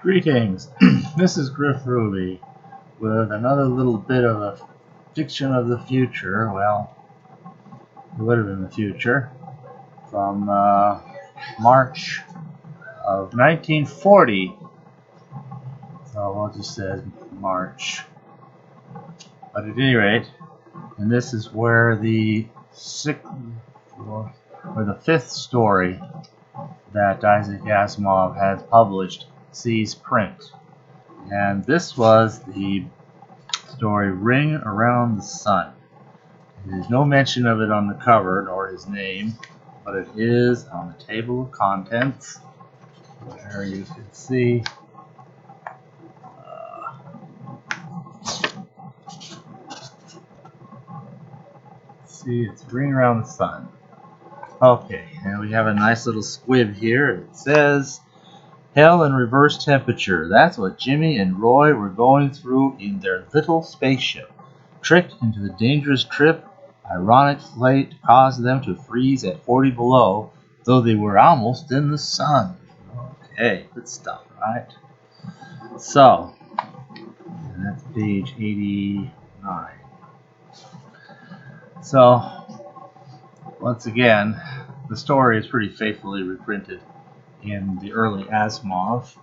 Greetings, this is Griff Ruby with another little bit of a fiction of the future. Well, it would have been the future from March of 1940. So we'll just say March. But at any rate, and this is where the fifth story that Isaac Asimov has published sees print. And this was the story Ring Around the Sun. There's no mention of it on the cover nor his name, but it is on the table of contents where you can see it's Ring Around the Sun. Okay, and we have a nice little squib here. It says, "Hell in reverse temperature. That's what Jimmy and Roy were going through in their little spaceship. Tricked into the dangerous trip, ironic fate caused them to freeze at 40 below, though they were almost in the sun." Okay, good stuff, right? So, and that's page 89. So, once again, the story is pretty faithfully reprinted in the early Asimov,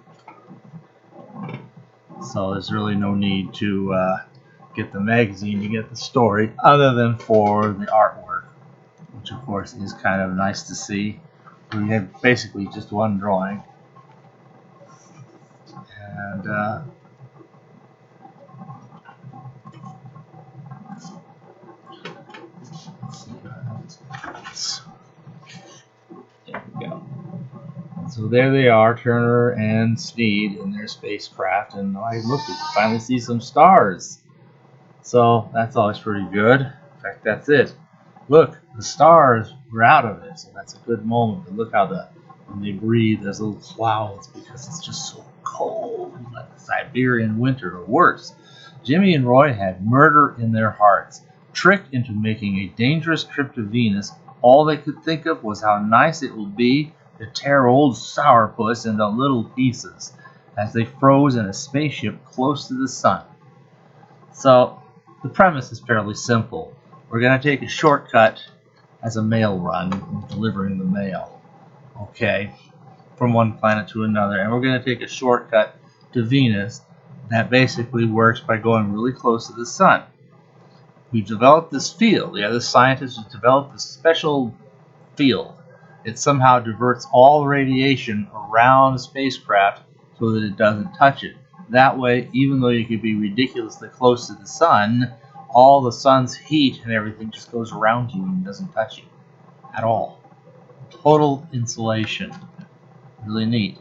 so there's really no need to get the magazine to get the story, other than for the artwork, which of course is kind of nice to see. We have basically just one drawing, and there we go. So there they are, Turner and Sneed in their spacecraft, and I looked, we can finally see some stars. So that's always pretty good. In fact, that's it. Look, the stars were out of it, so that's a good moment. But look how when they breathe, there's little clouds because it's just so cold, like the Siberian winter or worse. Jimmy and Roy had murder in their hearts. Tricked into making a dangerous trip to Venus, all they could think of was how nice it would be to tear old sourpuss into little pieces as they froze in a spaceship close to the sun. So, the premise is fairly simple. We're going to take a shortcut as a mail run, delivering the mail, okay, from one planet to another, and we're going to take a shortcut to Venus that basically works by going really close to the sun. We've developed this field. The other scientists have developed this special field. It somehow diverts all radiation around a spacecraft so that it doesn't touch it. That way, even though you could be ridiculously close to the sun, all the sun's heat and everything just goes around you and doesn't touch you at all. Total insulation. Really neat.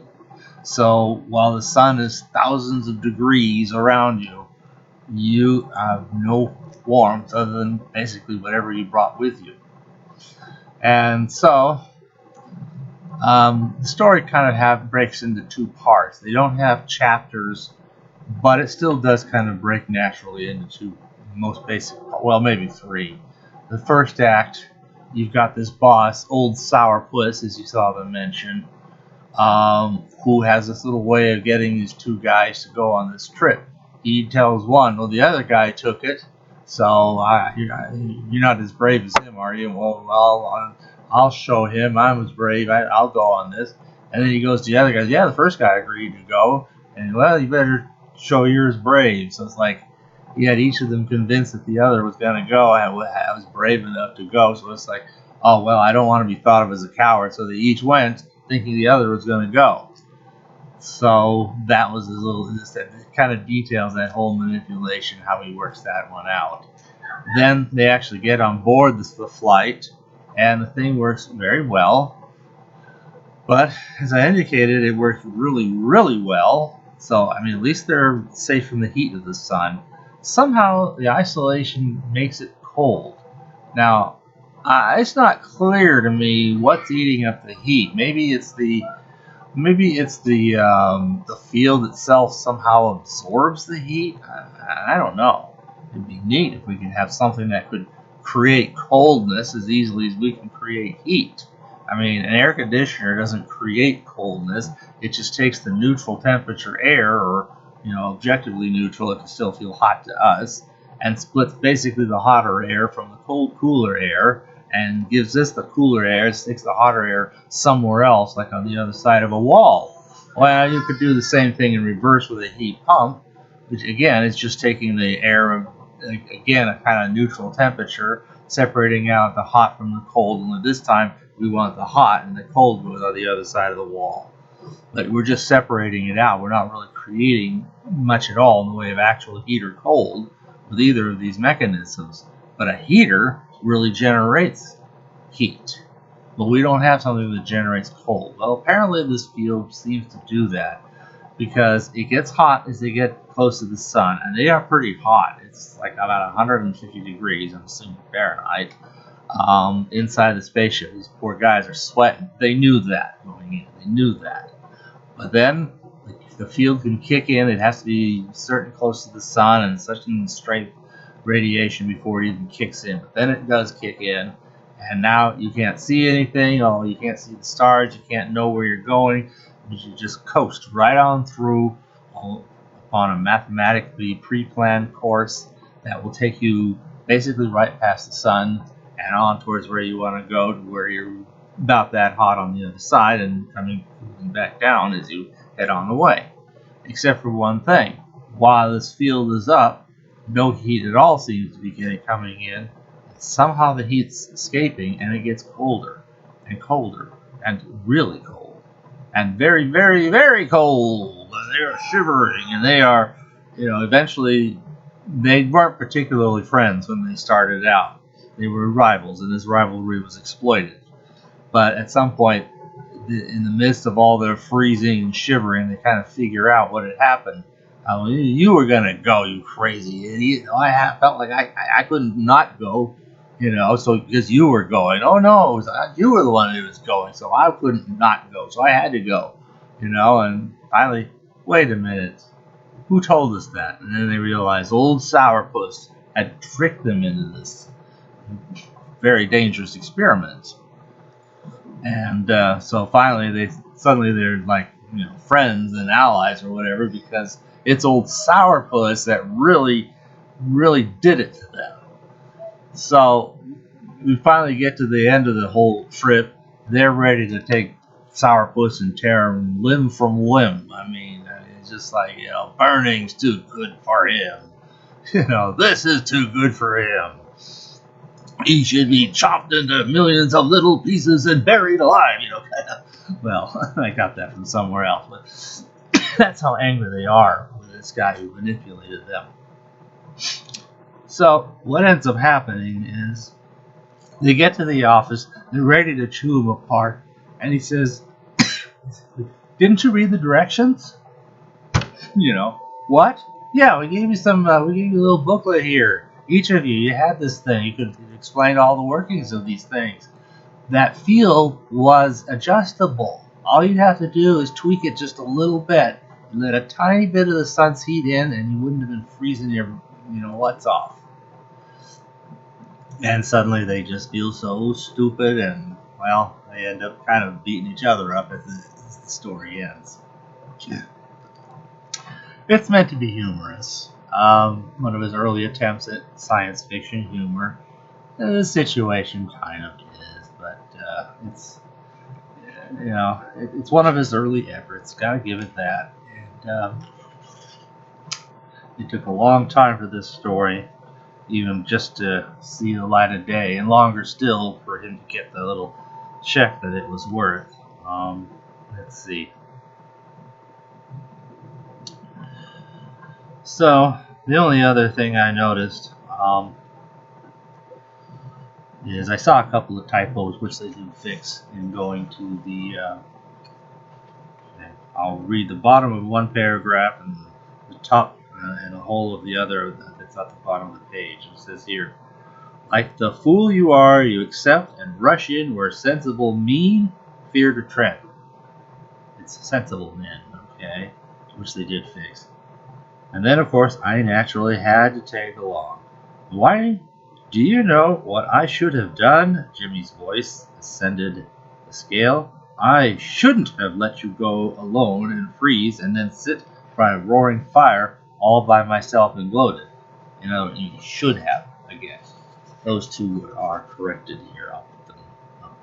So while the sun is thousands of degrees around you, you have no warmth other than basically whatever you brought with you. And so the story kind of breaks into two parts. They don't have chapters, but it still does kind of break naturally into two most basic, well, maybe three. The first act, you've got this boss, old sourpuss, as you saw them mention, who has this little way of getting these two guys to go on this trip. He tells one, well, the other guy took it, so you're not as brave as him, are you? Well, I'll show him I'm as brave. I'll go on this. And then he goes to the other guys. Yeah, the first guy agreed to go, and well, you better show you're as brave. So it's like he had each of them convinced that the other was going to go. I was brave enough to go, so it's like, oh well, I don't want to be thought of as a coward. So they each went thinking the other was going to go. So that was it kind of details that whole manipulation, how he works that one out. Then they actually get on board the flight, and the thing works very well. But as I indicated, it works really, really well. So, I mean, at least they're safe from the heat of the sun. Somehow, the isolation makes it cold. Now, it's not clear to me what's eating up the heat. Maybe it's the field itself somehow absorbs the heat. I don't know. It'd be neat if we could have something that could create coldness as easily as we can create heat. I mean, an air conditioner doesn't create coldness. It just takes the neutral temperature air, or objectively neutral, it can still feel hot to us, and splits basically the hotter air from the cold, cooler air, and gives us the cooler air, sticks the hotter air somewhere else, like on the other side of a wall. Well, you could do the same thing in reverse with a heat pump, which again is just taking the air, again, a kind of neutral temperature, separating out the hot from the cold. Only this time we want the hot, and the cold goes on the other side of the wall. But we're just separating it out. We're not really creating much at all in the way of actual heat or cold with either of these mechanisms. But a heater really generates heat. But we don't have something that generates cold. Well, apparently this field seems to do that, because it gets hot as they get close to the sun, and they are pretty hot. It's like about 150 degrees, I'm assuming Fahrenheit, inside the spaceship. These poor guys are sweating. They knew that going in. They knew that. But then the field can kick in. It has to be certain close to the sun and such strength radiation before it even kicks in. But then it does kick in, and now you can't see anything. Oh, you can't see the stars. You can't know where you're going. You just coast right on through on a mathematically pre-planned course that will take you basically right past the sun and on towards where you want to go, to where you're about that hot on the other side, and coming back down as you head on the way. Except for one thing. While this field is up, no heat at all seems to be coming in. Somehow the heat's escaping, and it gets colder and colder and really cold and very, very, very cold. And they are shivering, and they are, eventually they weren't particularly friends when they started out. They were rivals, and this rivalry was exploited. But at some point, in the midst of all their freezing and shivering, they kind of figure out what had happened. You were going to go, you crazy idiot. I felt like I couldn't not go, so because you were going. Oh, no, you were the one who was going, so I couldn't not go. So I had to go, and finally, wait a minute. Who told us that? And then they realized old Sourpuss had tricked them into this very dangerous experiment. And so finally, they're like friends and allies or whatever, because it's old Sourpuss that really, really did it to them. So we finally get to the end of the whole trip. They're ready to take Sourpuss and tear him limb from limb. I mean, it's just like burning's too good for him. This is too good for him. He should be chopped into millions of little pieces and buried alive, Well, I got that from somewhere else, but that's how angry they are with this guy who manipulated them. So what ends up happening is they get to the office, they're ready to chew him apart, and he says, "Didn't you read the directions?" What? Yeah, we gave you we gave you a little booklet here. Each of you had this thing. You could explain all the workings of these things. That field was adjustable. All you'd have to do is tweak it just a little bit, and let a tiny bit of the sun's heat in, and you wouldn't have been freezing your, what's off. And suddenly they just feel so stupid, and, well, they end up kind of beating each other up as the story ends. Yeah. It's meant to be humorous. One of his early attempts at science fiction humor. The situation kind of is, but it's one of his early efforts. Gotta give it that. And it took a long time for this story, even just to see the light of day, and longer still for him to get the little check that it was worth. Let's see. So, the only other thing I noticed is I saw a couple of typos, which they do fix in going to the. I'll read the bottom of one paragraph and the top and the whole of the other that's at the bottom of the page. It says here, "Like the fool you are, you accept and rush in where sensible men fear to tread." It's sensible men, okay, which they did fix. And then, of course, I naturally had to tag along. "Why, do you know what I should have done?" Jimmy's voice ascended The scale? I shouldn't have let you go alone and freeze and then sit by a roaring fire all by myself and gloated. In other words, you should have, again. Those two are corrected here. I'll put them up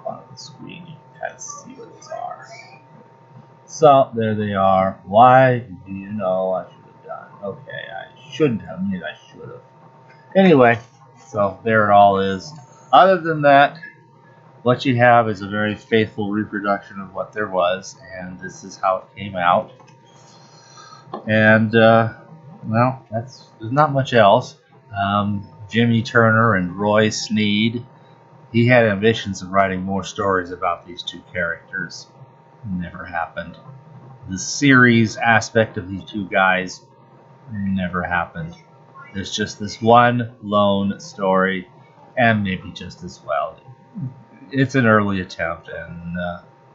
on the screen. You can kind of see what these are. So, there they are. Why do you know I should have done? Okay, I shouldn't have. Maybe I should have. Anyway, so there it all is. Other than that, what you have is a very faithful reproduction of what there was, and this is how it came out. And, well, there's not much else. Jimmy Turner and Roy Sneed, he had ambitions of writing more stories about these two characters. Never happened. The series aspect of these two guys never happened. There's just this one lone story, and maybe just as well. It's an early attempt, and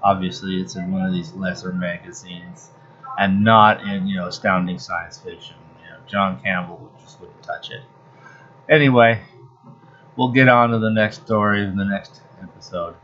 obviously it's in one of these lesser magazines, and not in astounding science fiction. John Campbell just wouldn't touch it. Anyway, we'll get on to the next story in the next episode.